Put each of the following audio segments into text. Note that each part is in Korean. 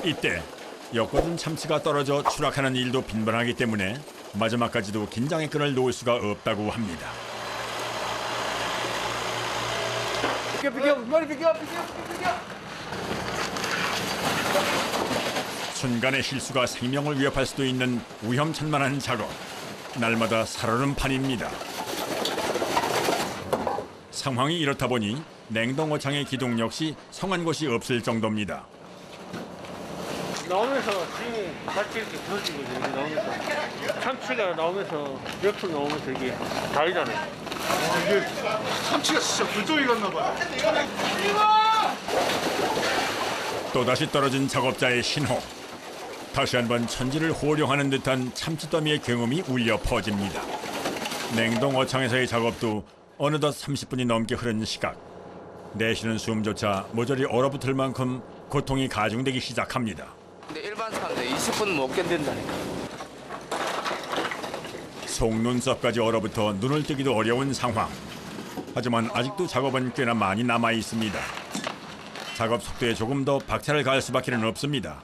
이때 엮어둔 참치가 떨어져 추락하는 일도 빈번하기 때문에 마지막까지도 긴장의 끈을 놓을 수가 없다고 합니다. 비켜, 머리 비켜. 순간의 실수가 생명을 위협할 수도 있는 위험천만한 작업. 날마다 살얼음 판입니다. 상황이 이렇다 보니 냉동어창의 기둥 역시 성한 곳이 없을 정도입니다. 나오면서 지금 같이 이렇게 부서지고 이게 나오면서 참치가 나오면서 옆으로 나오면서 이게 다르잖아요. 이게 참치가 진짜 불똥이 갔나 봐요. 또다시 떨어진 작업자의 신호. 다시 한번 천지를 호령하는 듯한 참치더미의 경음이 울려 퍼집니다. 냉동어창에서의 작업도 어느덧 30분이 넘게 흐른 시각. 내쉬는 숨조차 모조리 얼어붙을 만큼 고통이 가중되기 시작합니다. 근데 일반 사람들 20분 못 견딘다니까. 속눈썹까지 얼어붙어 눈을 뜨기도 어려운 상황. 하지만 아직도 작업은 꽤나 많이 남아 있습니다. 작업 속도에 조금 더 박차를 가할 수밖에는 없습니다.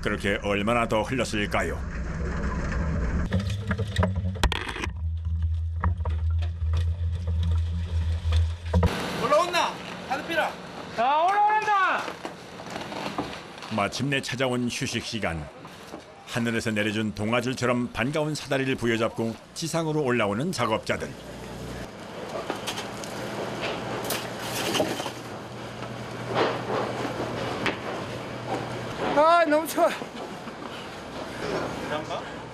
그렇게 얼마나 더 흘렀을까요? 올라온나? 하늘비라. 자, 올라온다! 마침내 찾아온 휴식 시간. 하늘에서 내려준 동아줄처럼 반가운 사다리를 부여잡고 지상으로 올라오는 작업자들. 아, 너무 추워.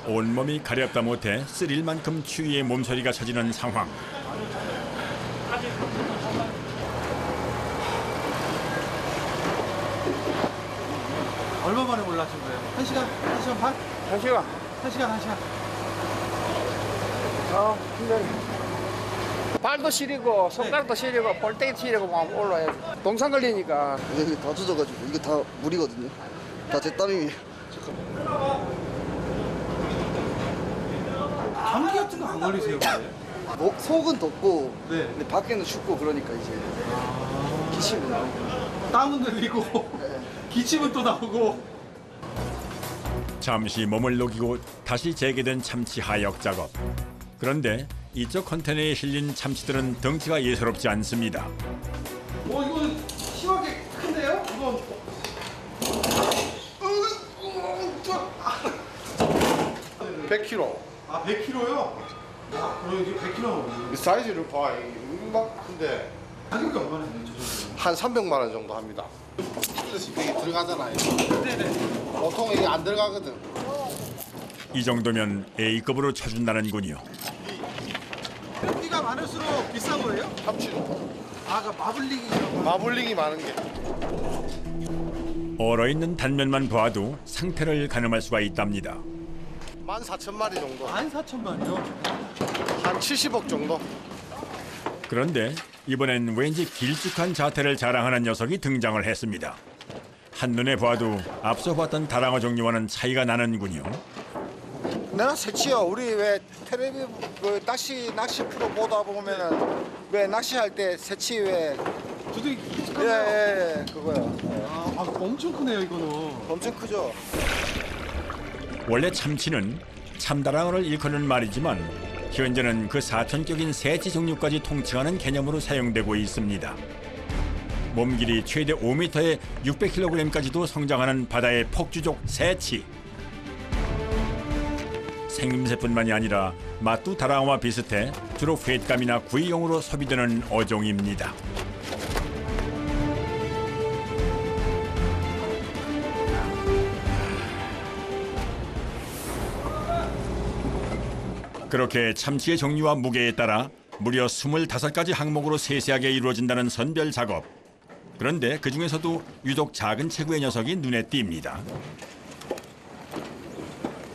온몸이 가렵다 못해 쓰릴 만큼 추위에 몸서리가 쳐지는 상황. 얼마 만에 올라신 거예요? 1시간? 1시간 반? 1시간. 1시간. 힘들어. 발도 시리고 손가락도 시리고 볼때기 시리고 막 올라야지. 동상 걸리니까. 이게 다 젖어가지고 이게 다 물이거든요. 다 제 땀이. 감기 같은 거 안 걸리세요? 근데? 속은 덥고 네. 근데 밖에는 춥고 그러니까 이제 기침이 나오고. 땀은 흘리고 기침은 또 나오고. 잠시 몸을 녹이고 다시 재개된 참치 하역 작업. 그런데 이쪽 컨테이너에 실린 참치들은 덩치가 예사롭지 않습니다. 이거는 심하게 큰데요? 이거 100kg. 아 100kg요? 아 그럼 이게 100kg. 이 사이즈를 봐. 이막 큰데 가격이 얼마나 돼요? 저 정도? 한 300만 원 정도 합니다. 뜻이 이게 들어가잖아요. 보통 이게 안 들어가거든. 이 정도면 A급으로 쳐준다는군요. 여기가 많을수록 비싼 거예요? 참치도 아까 마블링이 마블링이 많은 게. 얼어있는 단면만 봐도 상태를 가늠할 수가 있답니다. 14,000마리 정도. 14,000만이요? 한 70억 정도. 그런데 이번엔 왠지 길쭉한 자태를 자랑하는 녀석이 등장을 했습니다. 한눈에 봐도 앞서 봤던 다랑어 종류와는 차이가 나는군요. 내가 새치요. 우리 왜 텔레비 그 낚시 프로 보다 보면은 왜 낚시할 때 새치 왜 두들기 예, 그거요. 아 엄청 크네요 이거는. 엄청 크죠. 원래 참치는 참다랑어를 일컫는 말이지만 현재는 그 사천격인 새치 종류까지 통칭하는 개념으로 사용되고 있습니다. 몸길이 최대 5m에 600kg까지도 성장하는 바다의 폭주족 새치. 생김새뿐만이 아니라 맛도 다랑어와 비슷해 주로 횟감이나 구이용으로 소비되는 어종입니다. 그렇게 참치의 종류와 무게에 따라 무려 25가지 항목으로 세세하게 이루어진다는 선별 작업. 그런데 그 중에서도 유독 작은 체구의 녀석이 눈에 띕니다.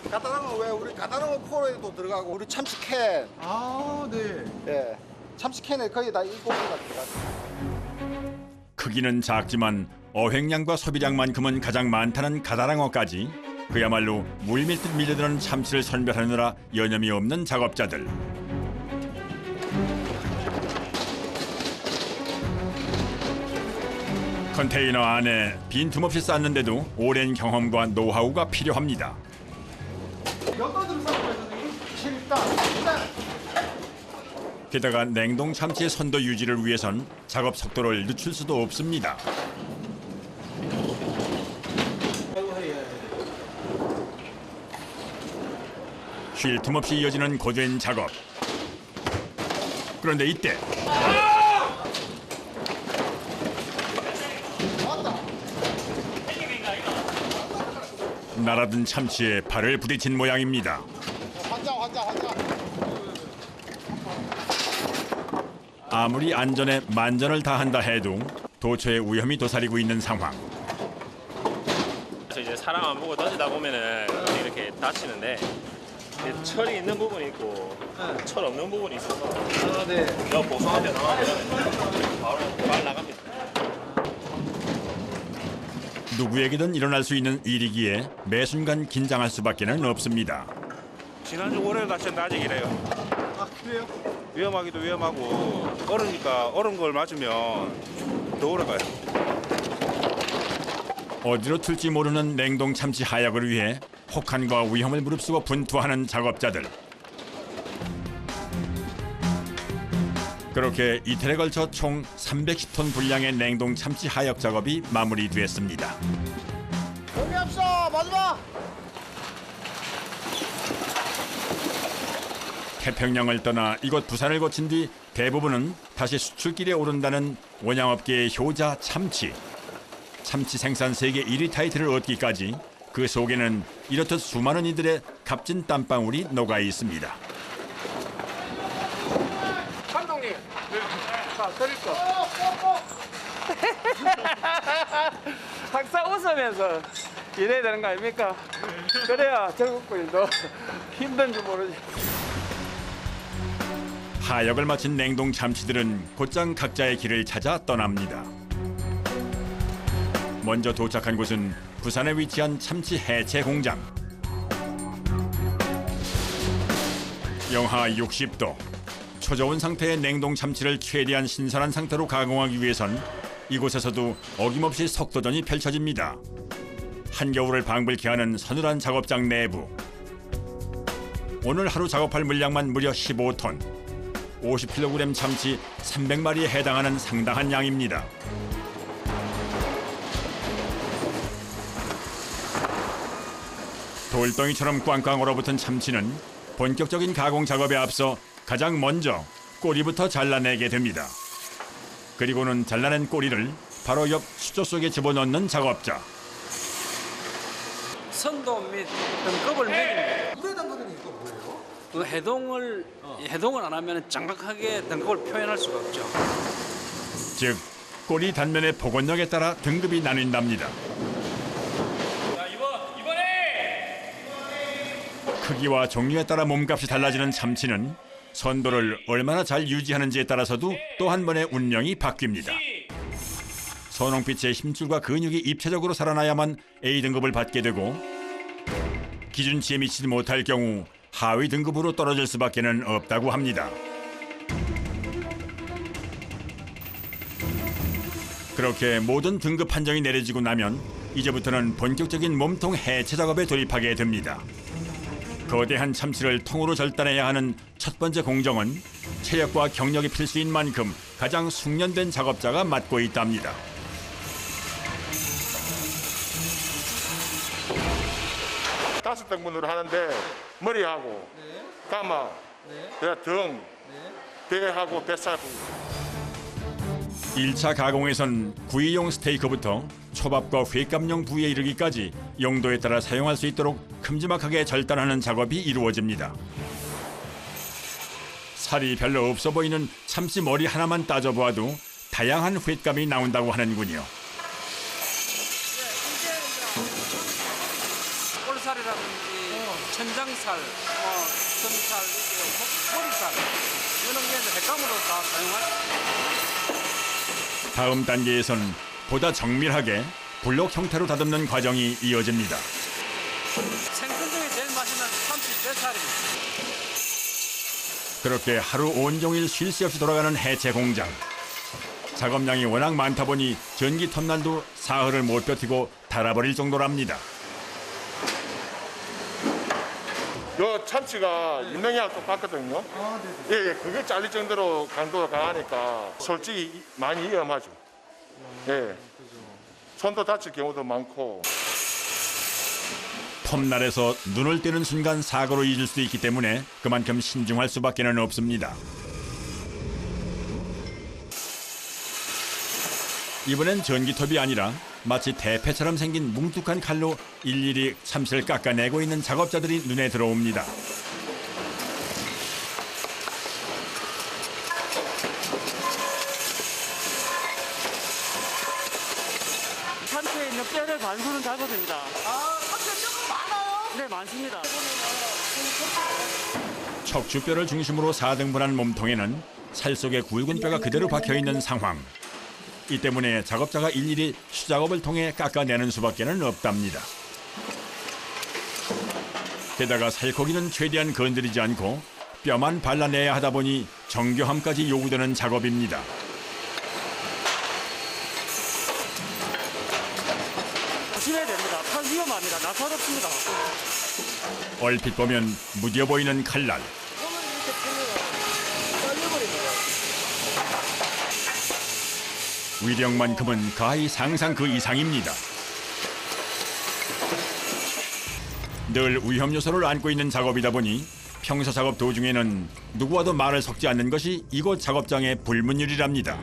가다랑어 왜 우리 가다랑어 포로에도 들어가고 우리 참치캔 아 네. 예 참치캔에 거의 다 7개가 들어가죠. 크기는 작지만 어획량과 소비량만큼은 가장 많다는 가다랑어까지 그야말로 물밀듯 밀려드는 참치를 선별하느라 여념이 없는 작업자들. 컨테이너 안에 빈틈없이 쌓는데도 오랜 경험과 노하우가 필요합니다. 몇 단으로 쌓은 거예요, 선생님? 7단. 게다가 냉동 참치의 선도 유지를 위해선 작업 속도를 늦출 수도 없습니다. 쉴 틈 없이 이어지는 고된 작업. 그런데 이때 날아든 참치에 발을 부딪힌 모양입니다. 아무리 안전에 만전을 다한다 해도 도처에 위험이 도사리고 있는 상황. 그래서 이제 사람 안 보고 던지다 보면은 이렇게 다치는데 이제 철이 있는 부분이 있고 철 없는 부분이 있어서 아, 네. 이거 보수한테 나가면 바로 말 나갑니다. 누구에게든 일어날 수 있는 일이기에 매 순간 긴장할 수밖에는 없습니다. 지난주 월요일 다쳤는데 아직 이래요. 아, 그래요? 위험하기도 위험하고 얼으니까 얼은 걸 맞으면 더 오래 가요. 어디로 튈지 모르는 냉동 참치 하역을 위해 혹한과 위험을 무릅쓰고 분투하는 작업자들. 그렇게 이틀에 걸쳐 총 310톤 분량의 냉동 참치 하역 작업이 마무리됐습니다. 의미 없어. 마지막. 태평양을 떠나 이곳 부산을 거친 뒤 대부분은 다시 수출길에 오른다는 원양업계의 효자 참치. 참치 생산 세계 1위 타이틀을 얻기까지 그 속에는 이렇듯 수많은 이들의 값진 땀방울이 녹아 있습니다. 감독님. 자, 드릴 거. 항상 웃으면서 일해야 되는 거 아닙니까? 그래야 즐겁고 일도 힘든 줄 모르지. 하역을 마친 냉동 참치들은 곧장 각자의 길을 찾아 떠납니다. 먼저 도착한 곳은 부산에 위치한 참치 해체 공장. 영하 60도, 초저온 상태의 냉동 참치를 최대한 신선한 상태로 가공하기 위해선 이곳에서도 어김없이 속도전이 펼쳐집니다. 한겨울을 방불케 하는 서늘한 작업장 내부. 오늘 하루 작업할 물량만 무려 15톤. 50kg 참치 300마리에 해당하는 상당한 양입니다. 돌덩이처럼 꽝꽝 얼어붙은 참치는 본격적인 가공 작업에 앞서 가장 먼저 꼬리부터 잘라내게 됩니다. 그리고는 잘라낸 꼬리를 바로 옆 수조 속에 집어넣는 작업자. 선도 및 등급을 매깁니다. 물에 담그는 이거 뭐예요? 그 해동을 안 하면 정확하게 등급을 표현할 수가 없죠. 즉 꼬리 단면의 복원력에 따라 등급이 나뉜답니다. 크기와 종류에 따라 몸값이 달라지는 참치는 선도를 얼마나 잘 유지하는지에 따라서도 또 한 번의 운명이 바뀝니다. 선홍빛의 힘줄과 근육이 입체적으로 살아나야만 A등급을 받게 되고 기준치에 미치지 못할 경우 하위 등급으로 떨어질 수밖에는 없다고 합니다. 그렇게 모든 등급 판정이 내려지고 나면 이제부터는 본격적인 몸통 해체 작업에 돌입하게 됩니다. 거대한 참치를 통으로 절단해야 하는 첫 번째 공정은 체력과 경력이 필수인 만큼 가장 숙련된 작업자가 맡고 있답니다. 다섯 등분으로 하는데 머리하고 가마, 등, 배하고 뱃살. 1차 가공에선 구이용 스테이크부터 초밥과 횟감용 부위에 이르기까지 용도에 따라 사용할 수 있도록 큼지막하게 절단하는 작업이 이루어집니다. 살이 별로 없어 보이는 참치 머리 하나만 따져보아도 다양한 횟감이 나온다고 하는군요. 꼴살이라든지 천장살, 등살, 머리살 이런 게 횟감으로 다 사용할. 다음 단계에선 보다 정밀하게 블록 형태로 다듬는 과정이 이어집니다. 생선 중에 제일 맛있는 참치 뱃살입니다. 그렇게 하루 온종일 쉴 새 없이 돌아가는 해체 공장. 작업량이 워낙 많다 보니 전기 톱날도 사흘을 못 버티고 닳아버릴 정도랍니다. 요 참치가 윤능이랑 똑같거든요. 예, 그게 잘릴 정도로 강도가 강하니까 솔직히 많이 위험하죠. 예. 손도 다칠 경우도 많고. 톱날에서 눈을 떼는 순간 사고로 이을 수 있기 때문에 그만큼 신중할 수밖에는 없습니다. 이번엔 전기톱이 아니라 마치 대패처럼 생긴 뭉툭한 칼로 일일이 참치를 깎아내고 있는 작업자들이 눈에 들어옵니다. 참치에 있는 뼈를 반수는 작업입니다. 아, 참치 뼈가 많아요? 네, 많습니다. 척추뼈를 중심으로 4등분한 몸통에는 살 속에 굵은 뼈가 그대로 박혀있는 상황. 이 때문에 작업자가 일일이 수작업을 통해 깎아내는 수밖에는 없답니다. 게다가 살코기는 최대한 건드리지 않고 뼈만 발라내야 하다 보니 정교함까지 요구되는 작업입니다. 조심해야 됩니다. 칼 위험합니다. 날카롭습니다. 얼핏 보면 무뎌 보이는 칼날. 위력만큼은 가히 상상 그 이상입니다. 늘 위험 요소를 안고 있는 작업이다 보니 평소 작업 도중에는 누구와도 말을 섞지 않는 것이 이곳 작업장의 불문율이랍니다.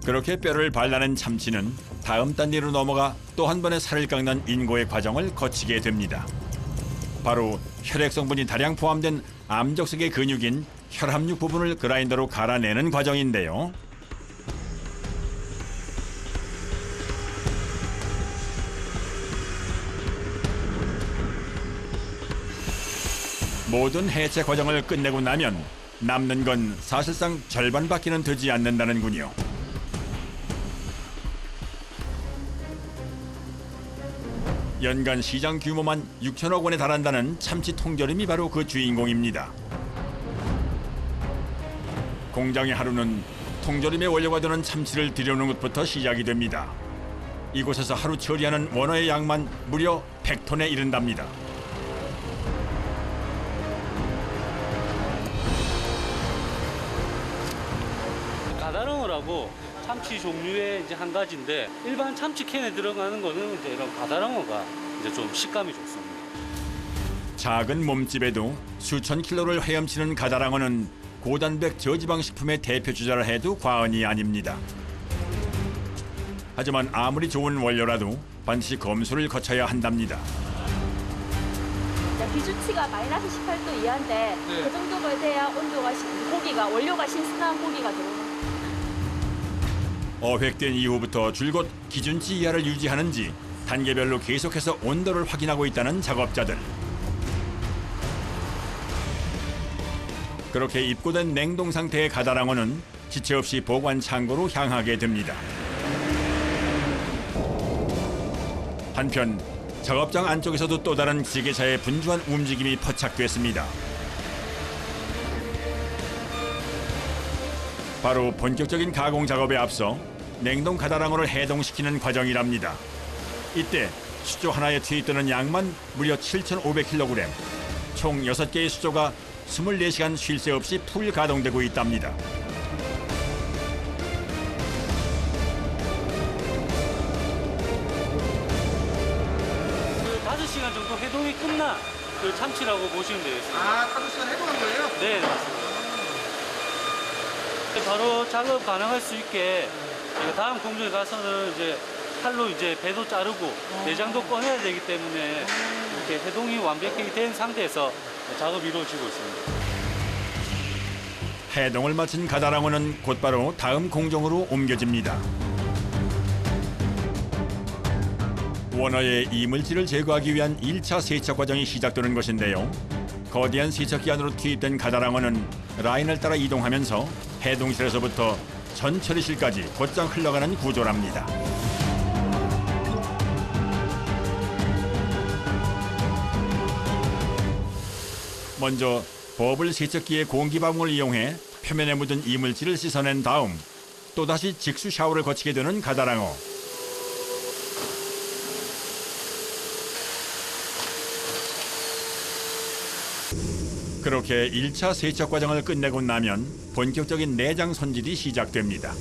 그렇게 뼈를 발라낸 참치는 다음 단계로 넘어가 또 한 번의 살을 깎는 인고의 과정을 거치게 됩니다. 바로 혈액 성분이 다량 포함된 암적색의 근육인 혈압육 부분을 그라인더로 갈아내는 과정인데요. 모든 해체 과정을 끝내고 나면 남는 건 사실상 절반밖에는 되지 않는다는군요. 연간 시장 규모만 6천억 원에 달한다는 참치 통조림이 바로 그 주인공입니다. 공장의 하루는 통조림의 원료가 되는 참치를 들여오는 것부터 시작이 됩니다. 이곳에서 하루 처리하는 원어의 양만 무려 100톤에 이른답니다. 가다랑어라고 참치 종류의 이제 한 가지인데 일반 참치 캔에 들어가는 거는 이제 이런 가다랑어가 이제 좀 식감이 좋습니다. 작은 몸집에도 수천 킬로를 헤엄치는 가다랑어는 고단백 저지방 식품의 대표 주자라 해도 과언이 아닙니다. 하지만 아무리 좋은 원료라도 반드시 검수를 거쳐야 한답니다. 기준치가 마이너스 18도 이하인데 그 정도가 돼야 고기가 원료가 신선한 고기가 들어오는. 어획된 이후부터 줄곧 기준치 이하를 유지하는지 단계별로 계속해서 온도를 확인하고 있다는 작업자들. 그렇게 입고된 냉동 상태의 가다랑어는 지체 없이 보관 창고로 향하게 됩니다. 한편 작업장 안쪽에서도 또 다른 기계차의 분주한 움직임이 포착됐습니다. 바로 본격적인 가공 작업에 앞서 냉동 가다랑어를 해동시키는 과정이랍니다. 이때 수조 하나에 투입되는 양만 무려 7,500kg, 총 6개의 수조가 24시간 쉴 새 없이 풀 가동되고 있답니다. 5시간 정도 해동이 끝난 그 참치라고 보시면 되겠습니다. 아, 5시간 해동한 거예요? 네, 맞습니다. 바로 작업 가능할 수 있게 다음 공정에 가서는 이제 칼로 이제 배도 자르고 내장도 꺼내야 되기 때문에 이렇게 해동이 완벽하게 된 상태에서 작업이 이루어지고 있습니다. 해동을 마친 가다랑어는 곧바로 다음 공정으로 옮겨집니다. 원어의 이물질을 제거하기 위한 1차 세척 과정이 시작되는 것인데요. 거대한 세척기 안으로 투입된 가다랑어는 라인을 따라 이동하면서 해동실에서부터 전 처리실까지 곧장 흘러가는 구조랍니다. 먼저 버블 세척기의 공기방울을 이용해 표면에 묻은 이물질을 씻어낸 다음 또다시 직수 샤워를 거치게 되는 가다랑어. 그렇게 1차 세척 과정을 끝내고 나면 본격적인 내장 손질이 시작됩니다.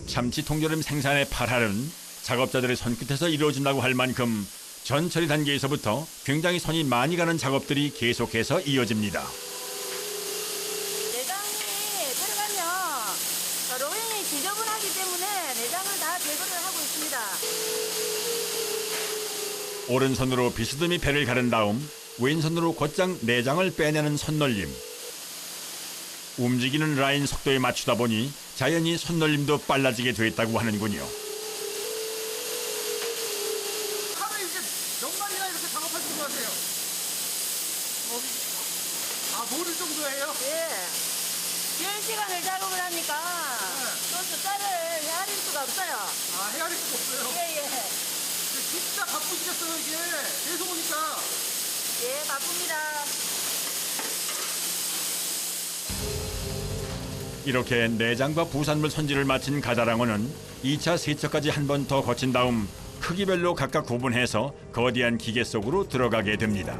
참치 통조림 생산의 발할은 작업자들의 손끝에서 이루어진다고 할 만큼 전처리 단계에서부터 굉장히 손이 많이 가는 작업들이 계속해서 이어집니다. 내장이 들어가면 로잉이 지저분하기 때문에 내장을 다 제거를 하고 있습니다. 오른손으로 비스듬히 배를 가른 다음 왼손으로 곧장 내장을 빼내는 손놀림. 움직이는 라인 속도에 맞추다 보니 자연히 손놀림도 빨라지게 됐다고 하는군요. 하루에 이제 몇 마리나 이렇게 작업할 수 하세요? 모를 정도예요? 예. 10시간을 작업을 하니까 또 숫자를 헤아릴 수가 없어요. 헤아릴 수가 없어요? 예. 진짜 바쁘시겠어요, 이게. 계속 오니까. 예, 바쁩니다. 이렇게 내장과 부산물 손질을 마친 가다랑어는 2차 세척까지 한 번 더 거친 다음 크기별로 각각 구분해서 거대한 기계 속으로 들어가게 됩니다.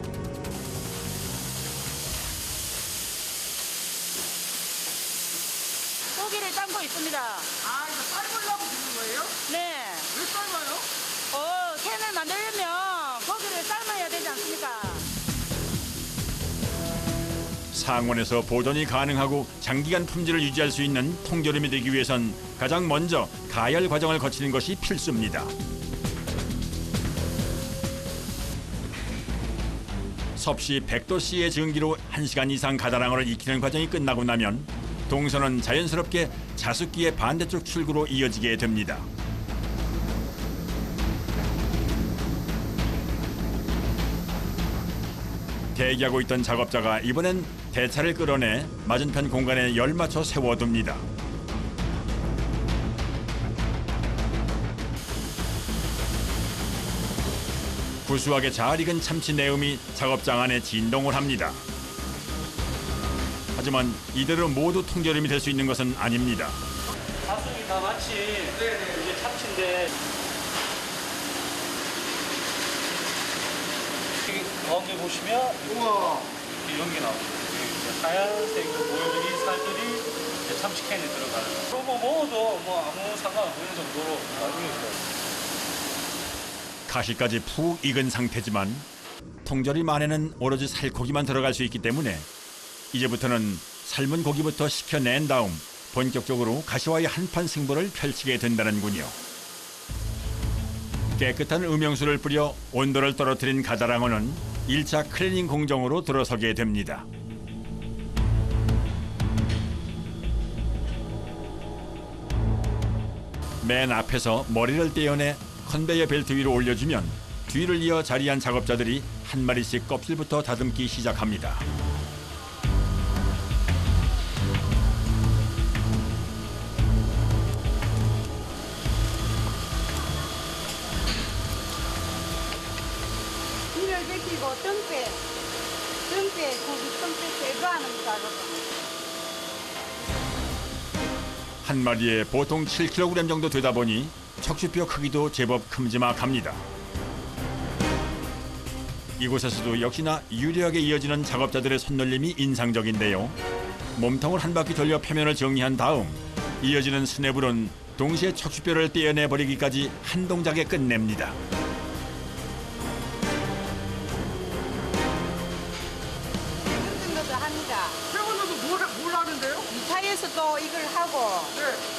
고기를 삶고 있습니다. 이거 삶으려고 주는 거예요? 네. 왜 삶아요? 캔을 만들려면 고기를 삶아야 되지 않습니까? 상온에서 보존이 가능하고 장기간 품질을 유지할 수 있는 통조림이 되기 위해선 가장 먼저 가열 과정을 거치는 것이 필수입니다. 섭씨 100도씨의 증기로 1시간 이상 가다랑어를 익히는 과정이 끝나고 나면 동선은 자연스럽게 자숙기의 반대쪽 출구로 이어지게 됩니다. 대기하고 있던 작업자가 이번엔 대차를 끌어내 맞은편 공간에 열 맞춰 세워둡니다. 구수하게 잘 익은 참치 내음이 작업장 안에 진동을 합니다. 하지만 이대로 모두 통조림이 될 수 있는 것은 아닙니다. 가슴이 다 마치 이제 참치인데 여기 가운데 보시면 우와. 이렇게 연기 나오고 하얀색으로 보여진 이 살들이 이제 참치캔에 들어가는 거예요. 그럼 먹어도 아무 상관 없는 정도로 나중에 있어요. 가시까지 푹 익은 상태지만 통조림 안에는 오로지 살코기만 들어갈 수 있기 때문에 이제부터는 삶은 고기부터 식혀낸 다음 본격적으로 가시와의 한판 승부를 펼치게 된다는군요. 깨끗한 음영수를 뿌려 온도를 떨어뜨린 가다랑어는 1차 클리닝 공정으로 들어서게 됩니다. 맨 앞에서 머리를 떼어내 컨베이어 벨트 위로 올려주면 뒤를 이어 자리한 작업자들이 한 마리씩 껍질부터 다듬기 시작합니다. 이를 벗기고 등뼈 고기 등뼈 제거하는 작업입니다. 한 마리에 보통 7kg 정도 되다 보니 척추뼈 크기도 제법 큼지막합니다. 이곳에서도 역시나 유려하게 이어지는 작업자들의 손놀림이 인상적인데요. 몸통을 한 바퀴 돌려 표면을 정리한 다음 이어지는 스냅으론 동시에 척추뼈를 떼어내버리기까지 한 동작에 끝냅니다. 세분정도도 합니다. 세분정도 뭘 하는데요? 2차에서도 이걸 하고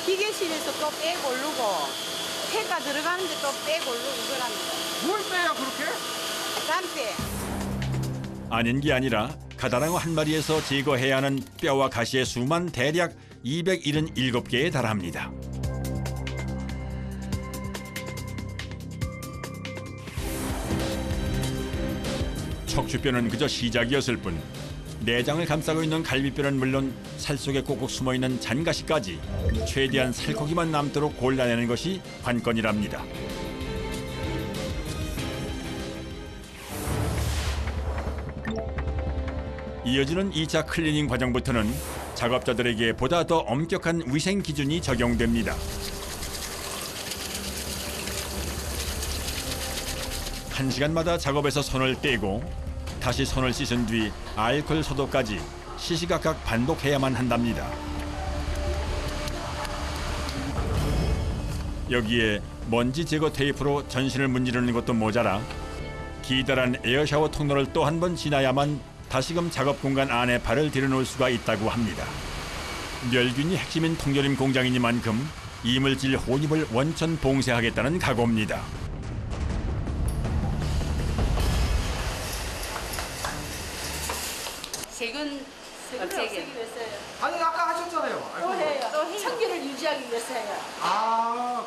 기계실에서 또 빼고르고 폐가 들어가는데 또 빼고르고 이걸 합니다. 뭘 빼요 그렇게? 쌈빼. 아닌 게 아니라 가다랑어 한 마리에서 제거해야 하는 뼈와 가시의 수만 대략 277개에 달합니다. 척추뼈는 그저 시작이었을 뿐 내장을 감싸고 있는 갈비뼈는 물론 살 속에 꼭꼭 숨어있는 잔가시까지 최대한 살코기만 남도록 골라내는 것이 관건이랍니다. 이어지는 2차 클리닝 과정부터는 작업자들에게 보다 더 엄격한 위생 기준이 적용됩니다. 1시간마다 작업에서 손을 떼고 다시 손을 씻은 뒤 알코올 소독까지 시시각각 반복해야만 한답니다. 여기에 먼지 제거 테이프로 전신을 문지르는 것도 모자라 기다란 에어샤워 통로를 또 한 번 지나야만 다시금 작업 공간 안에 발을 들여놓을 수가 있다고 합니다. 멸균이 핵심인 통조림 공장이니만큼 이물질 혼입을 원천 봉쇄하겠다는 각오입니다. 세균 없애기 위해서요. 아니 아까 하셨잖아요. 또 해요. 또 청결을 유지하기 위해서요. 아,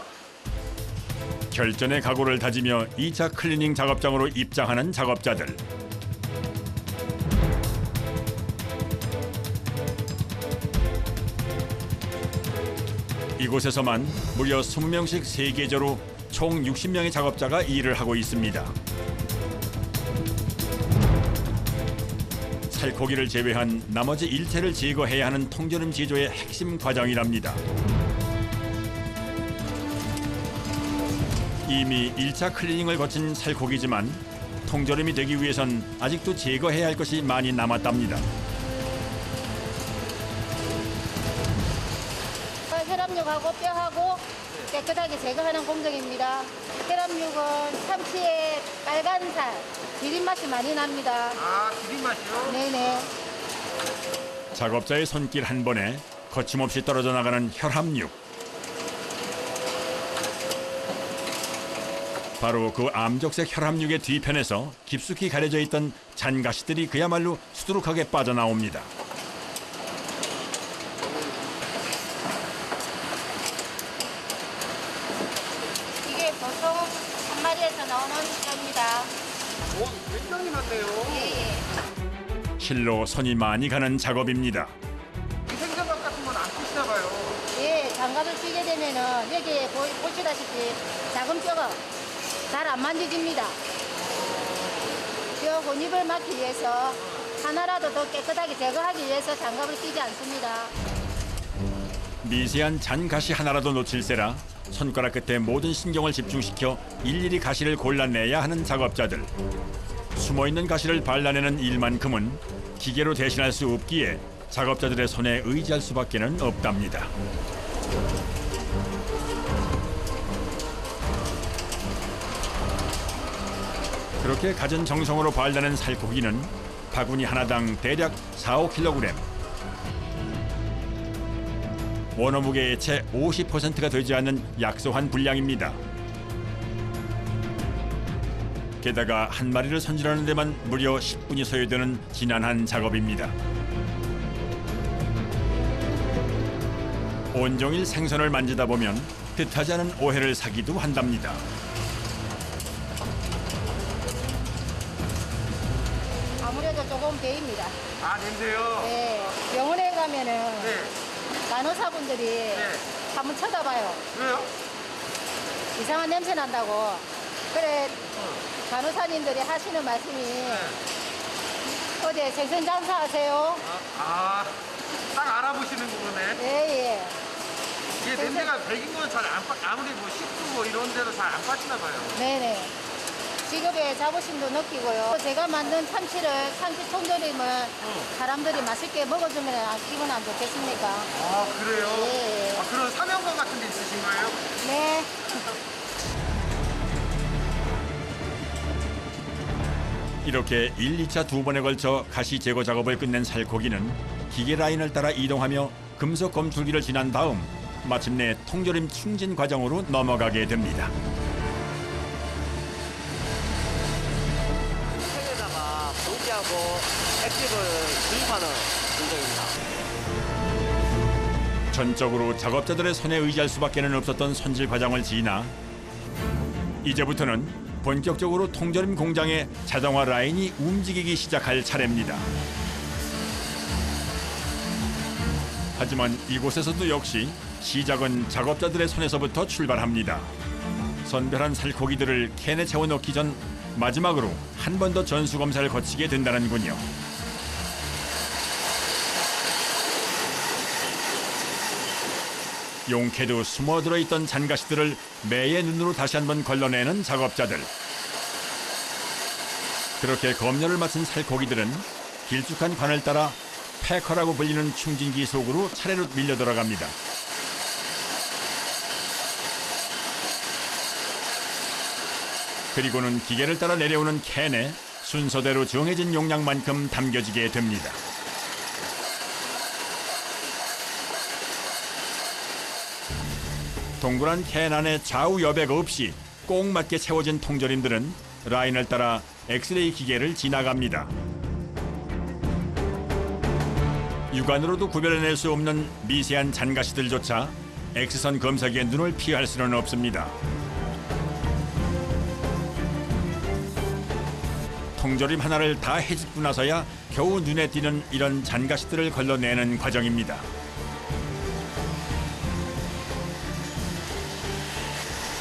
결전의 각오를 다지며 2차 클리닝 작업장으로 입장하는 작업자들. 이곳에서만 무려 20명씩 3계절로 총 60명의 작업자가 일을 하고 있습니다. 살코기를 제외한 나머지 일체를 제거해야 하는 통조림 제조의 핵심 과정이랍니다. 이미 1차 클리닝을 거친 살코기지만 통조림이 되기 위해선 아직도 제거해야 할 것이 많이 남았답니다. 혈압육하고 뼈하고 깨끗하게 제거하는 공정입니다. 혈압육은 참치의 빨간 살, 기린맛이 많이 납니다. 아, 기린맛이요? 네네. 작업자의 손길 한 번에 거침없이 떨어져 나가는 혈압육. 바로 그 암적색 혈압육의 뒤편에서 깊숙이 가려져 있던 잔가시들이 그야말로 수두룩하게 빠져나옵니다. 이게 보통 한 마리에서 나오는 뼈입니다. 오, 굉장히 많네요. 예. 실로 손이 많이 가는 작업입니다. 생장갑 같은 건 안 쓰시나 봐요. 예, 장갑을 끼게 되면은 여기에 보시다시피 작은 뼈가 잘 안 만져집니다. 뼈 혼입을 막기 위해서 하나라도 더 깨끗하게 제거하기 위해서 장갑을 끼지 않습니다. 미세한 잔가시 하나라도 놓칠세라 손가락 끝에 모든 신경을 집중시켜 일일이 가시를 골라내야 하는 작업자들. 숨어있는 가시를 발라내는 일만큼은 기계로 대신할 수 없기에 작업자들의 손에 의지할 수밖에는 없답니다. 그렇게 갖은 정성으로 발라낸 살코기는 바구니 하나당 대략 4-5kg. 원어 무게의 채 50%가 되지 않는 약소한 분량입니다. 게다가 한 마리를 손질하는 데만 무려 10분이 소요되는 지난한 작업입니다. 온종일 생선을 만지다 보면 뜻하지 않은 오해를 사기도 한답니다. 아무래도 조금 배입니다. 아, 냄새요? 네. 병원에 가면은 네. 간호사분들이 네. 한번 쳐다봐요. 왜요? 이상한 냄새 난다고. 그래 간호사님들이 하시는 말씀이 어제 생선 장사하세요? 딱 알아보시는 거네. 예. 이게 냄새가 배긴 거는 잘 안, 아무리 뭐 식도 뭐 이런 데도 잘 안 빠지나 봐요. 네네. 직업에 자부심도 느끼고요. 제가 만든 참치 통조림을 사람들이 맛있게 먹어주면 기분 안 좋겠습니까? 아, 그래요? 예. 아, 그런 사명감 같은 게 있으신 거예요? 네. 이렇게 1, 2차 두 번에 걸쳐 가시 제거 작업을 끝낸 살코기는 기계 라인을 따라 이동하며 금속 검출기를 지난 다음 마침내 통조림 충진 과정으로 넘어가게 됩니다. 생에다가 공기하고 액tiv을 주입하는 공정입니다. 전적으로 작업자들의 손에 의지할 수밖에는 없었던 손질 과정을 지나 이제부터는 본격적으로 통조림 공장의 자동화 라인이 움직이기 시작할 차례입니다. 하지만 이곳에서도 역시 시작은 작업자들의 손에서부터 출발합니다. 선별한 살코기들을 캔에 채워넣기 전 마지막으로 한 번 더 전수검사를 거치게 된다는군요. 용케도 숨어들어 있던 잔가시들을 매의 눈으로 다시 한번 걸러내는 작업자들. 그렇게 검열을 마친 살코기들은 길쭉한 관을 따라 패커라고 불리는 충진기 속으로 차례로 밀려 들어갑니다. 그리고는 기계를 따라 내려오는 캔에 순서대로 정해진 용량만큼 담겨지게 됩니다. 동그란 캔 안에 좌우 여백 없이 꼭 맞게 채워진 통조림들은 라인을 따라 엑스레이 기계를 지나갑니다. 육안으로도 구별해낼 수 없는 미세한 잔가시들조차 X선 검사기의 눈을 피할 수는 없습니다. 통조림 하나를 다 헤집고 나서야 겨우 눈에 띄는 이런 잔가시들을 걸러내는 과정입니다.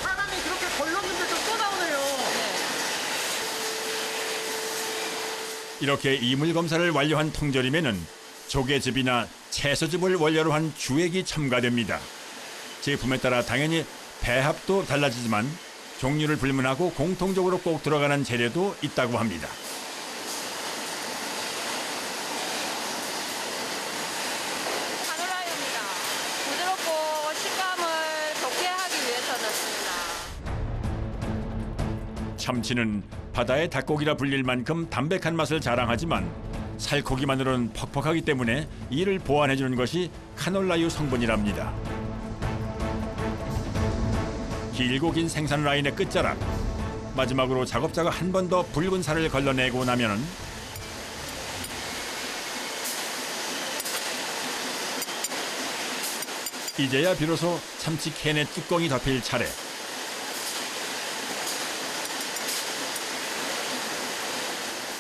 사람이 그렇게 걸렀는데도 또 나오네요. 이렇게 이물 검사를 완료한 통조림에는 조개즙이나 채소즙을 원료로 한 주액이 첨가됩니다. 제품에 따라 당연히 배합도 달라지지만 종류를 불문하고 공통적으로 꼭 들어가는 재료도 있다고 합니다. 카놀라유입니다. 부드럽고 식감을 좋게 하기 위해서 넣습니다. 참치는 바다의 닭고기라 불릴 만큼 담백한 맛을 자랑하지만 살코기만으로는 퍽퍽하기 때문에 이를 보완해주는 것이 카놀라유 성분이랍니다. 길고 긴 생산 라인의 끝자락, 마지막으로 작업자가 한 번 더 붉은 살을 걸러내고 나면은 이제야 비로소 참치 캔의 뚜껑이 덮일 차례.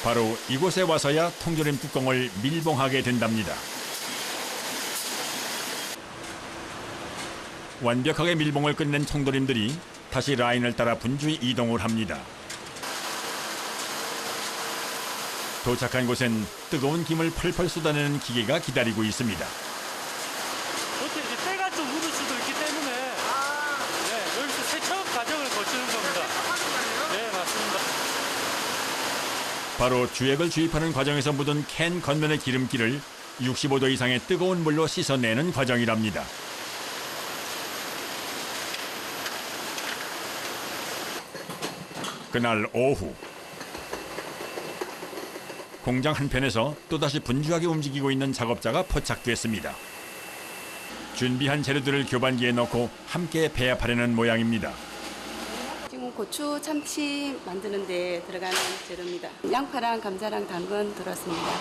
바로 이곳에 와서야 통조림 뚜껑을 밀봉하게 된답니다. 완벽하게 밀봉을 끝낸 통조림들이 다시 라인을 따라 분주히 이동을 합니다. 도착한 곳엔 뜨거운 김을 펄펄 쏟아내는 기계가 기다리고 있습니다. 이렇게 이제 때가 좀 묻을 수도 있기 때문에 네, 여기서 세척 과정을 거치는 겁니다. 네, 맞습니다. 바로 주액을 주입하는 과정에서 묻은 캔 겉면의 기름기를 65도 이상의 뜨거운 물로 씻어내는 과정이랍니다. 그날 오후 공장 한편에서 또다시 분주하게 움직이고 있는 작업자가 포착됐습니다. 준비한 재료들을 교반기에 넣고 함께 배합하려는 모양입니다. 지금 고추, 참치 만드는 데 들어가는 재료입니다. 양파랑 감자랑 당근 들었습니다.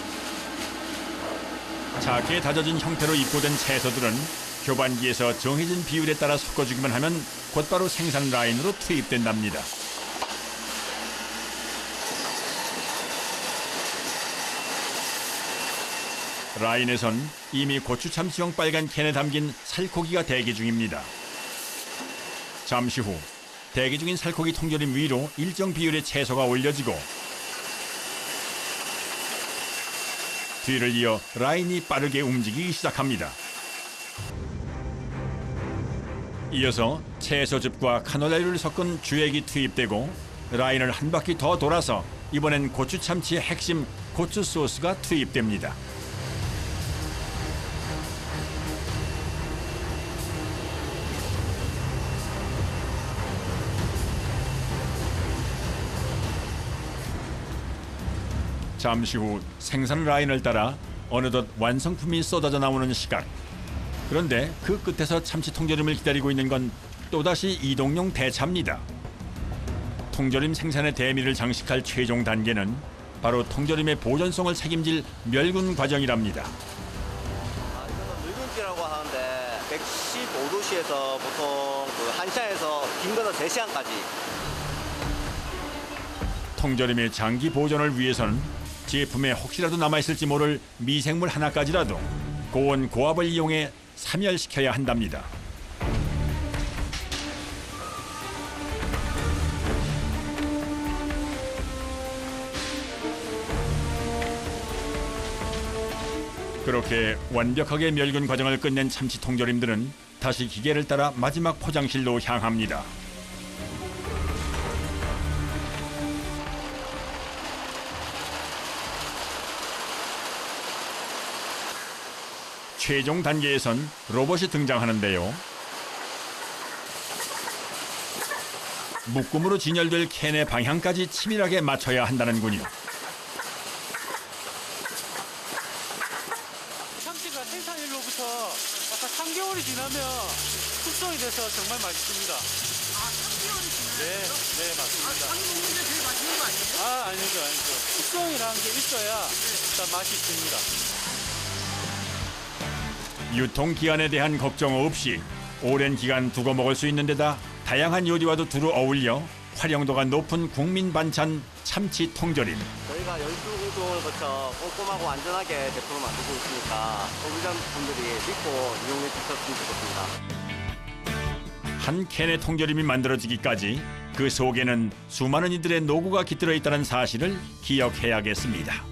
작게 다져진 형태로 입고된 채소들은 교반기에서 정해진 비율에 따라 섞어주기만 하면 곧바로 생산 라인으로 투입된답니다. 라인에선 이미 고추 참치용 빨간 캔에 담긴 살코기가 대기 중입니다. 잠시 후 대기 중인 살코기 통조림 위로 일정 비율의 채소가 올려지고 뒤를 이어 라인이 빠르게 움직이기 시작합니다. 이어서 채소즙과 카놀라유를 섞은 주액이 투입되고 라인을 한 바퀴 더 돌아서 이번엔 고추 참치의 핵심 고추 소스가 투입됩니다. 잠시 후 생산 라인을 따라 어느덧 완성품이 쏟아져 나오는 시각. 그런데 그 끝에서 참치 통조림을 기다리고 있는 건 또다시 이동용 대차입니다. 통조림 생산의 대미를 장식할 최종 단계는 바로 통조림의 보존성을 책임질 멸군 과정이랍니다. 멸군기라고 하는데 115도씨에서 보통 그 1시간에서 긴 거는 3시간까지. 통조림의 장기 보존을 위해서는 제품에 혹시라도 남아있을지 모를 미생물 하나까지라도 고온 고압을 이용해 사멸시켜야 한답니다. 그렇게 완벽하게 멸균 과정을 끝낸 참치 통조림들은 다시 기계를 따라 마지막 포장실로 향합니다. 최종 단계에선 로봇이 등장하는데요. 묶음으로 진열될 캔의 방향까지 치밀하게 맞춰야 한다는군요. 참치가 생산일로부터 아까 3개월이 지나면 숙성이 돼서 정말 맛있습니다. 아, 3개월이 지나요? 네, 네, 맞습니다. 아니 먹는데 제일 맛있는 거 아니에요? 아니죠. 숙성이라는 게 있어야 일단 맛이 있습니다. 유통기한에 대한 걱정 없이 오랜 기간 두고 먹을 수 있는 데다 다양한 요리와도 두루 어울려 활용도가 높은 국민 반찬 참치 통조림. 저희가 12공정을 거쳐 꼼꼼하고 안전하게 제품을 만들고 있으니까 소비자분들이 믿고 이용해 주셨으면 좋겠습니다. 한 캔의 통조림이 만들어지기까지 그 속에는 수많은 이들의 노고가 깃들어 있다는 사실을 기억해야겠습니다.